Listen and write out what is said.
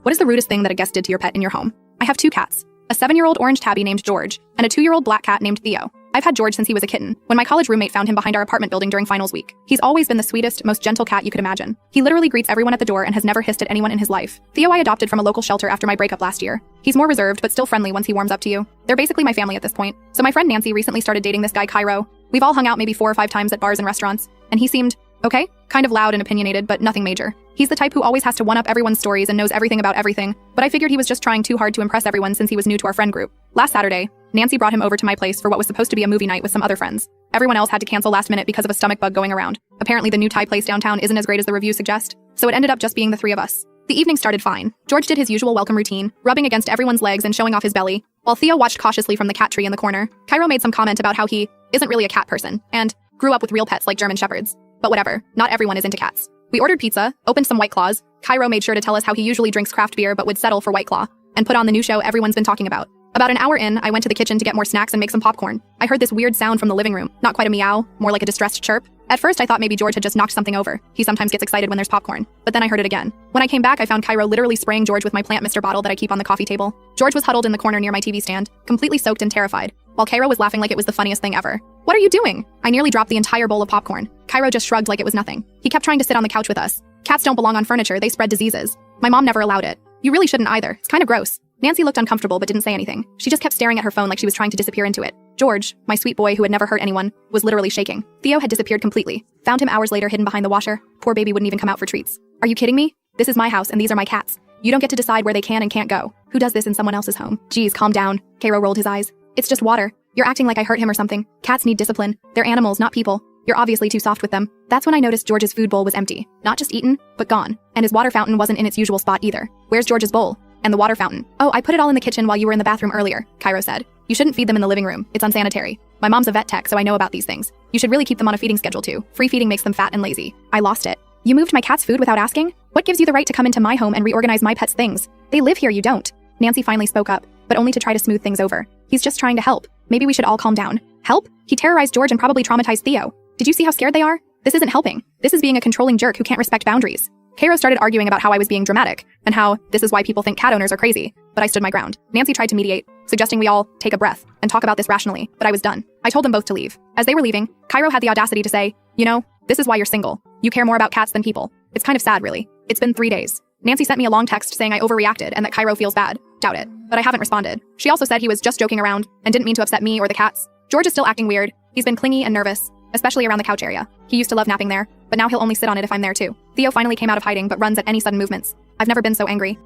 What is the rudest thing that a guest did to your pet in your home? I have two cats, a 7-year-old orange tabby named George, and a 2-year-old black cat named Theo. I've had George since he was a kitten, when my college roommate found him behind our apartment building during finals week. He's always been the sweetest, most gentle cat you could imagine. He literally greets everyone at the door and has never hissed at anyone in his life. Theo I adopted from a local shelter after my breakup last year. He's more reserved, but still friendly once he warms up to you. They're basically my family at this point. So my friend Nancy recently started dating this guy Cairo. We've all hung out maybe 4 or 5 times at bars and restaurants, and he seemed okay, kind of loud and opinionated, but nothing major. He's the type who always has to one-up everyone's stories and knows everything about everything, but I figured he was just trying too hard to impress everyone since he was new to our friend group. Last Saturday, Nancy brought him over to my place for what was supposed to be a movie night with some other friends. Everyone else had to cancel last minute because of a stomach bug going around. Apparently the new Thai place downtown isn't as great as the reviews suggest, so it ended up just being the 3 of us. The evening started fine. George did his usual welcome routine, rubbing against everyone's legs and showing off his belly, while Theo watched cautiously from the cat tree in the corner. Cairo made some comment about how he isn't really a cat person, and grew up with real pets like German Shepherds. But whatever, not everyone is into cats. We ordered pizza, opened some White Claws. Cairo made sure to tell us how he usually drinks craft beer but would settle for White Claw, and put on the new show everyone's been talking about. About an hour in, I went to the kitchen to get more snacks and make some popcorn. I heard this weird sound from the living room, not quite a meow, more like a distressed chirp. At first I thought maybe George had just knocked something over. He sometimes gets excited when there's popcorn. But then I heard it again. When I came back, I found Cairo literally spraying George with my Plant Mister bottle that I keep on the coffee table. George was huddled in the corner near my TV stand, completely soaked and terrified, while Cairo was laughing like it was the funniest thing ever. What are you doing? I nearly dropped the entire bowl of popcorn. Cairo just shrugged like it was nothing. He kept trying to sit on the couch with us. Cats don't belong on furniture, they spread diseases. My mom never allowed it. You really shouldn't either, it's kind of gross. Nancy looked uncomfortable but didn't say anything. She just kept staring at her phone like she was trying to disappear into it. George, my sweet boy who had never hurt anyone, was literally shaking. Theo had disappeared completely. Found him hours later hidden behind the washer. Poor baby wouldn't even come out for treats. Are you kidding me? This is my house and these are my cats. You don't get to decide where they can and can't go. Who does this in someone else's home? Geez, calm down. Cairo rolled his eyes. It's just water. You're acting like I hurt him or something. Cats need discipline. They're animals, not people. You're obviously too soft with them. That's when I noticed George's food bowl was empty. Not just eaten, but gone. And his water fountain wasn't in its usual spot either. Where's George's bowl? And the water fountain? Oh, I put it all in the kitchen while you were in the bathroom earlier, Cairo said. You shouldn't feed them in the living room. It's unsanitary. My mom's a vet tech, so I know about these things. You should really keep them on a feeding schedule too. Free feeding makes them fat and lazy. I lost it. You moved my cat's food without asking? What gives you the right to come into my home and reorganize my pet's things? They live here, you don't. Nancy finally spoke up, but only to try to smooth things over. He's just trying to help. Maybe we should all calm down. Help? He terrorized George and probably traumatized Theo. Did you see how scared they are? This isn't helping. This is being a controlling jerk who can't respect boundaries. Cairo started arguing about how I was being dramatic, and how this is why people think cat owners are crazy, but I stood my ground. Nancy tried to mediate, suggesting we all take a breath and talk about this rationally, but I was done. I told them both to leave. As they were leaving, Cairo had the audacity to say, you know, this is why you're single. You care more about cats than people. It's kind of sad, really. It's been 3 days. Nancy sent me a long text saying I overreacted and that Cairo feels bad. Doubt it. But I haven't responded. She also said he was just joking around and didn't mean to upset me or the cats. George is still acting weird. He's been clingy and nervous, especially around the couch area. He used to love napping there, but now he'll only sit on it if I'm there too. Theo finally came out of hiding but runs at any sudden movements. I've never been so angry.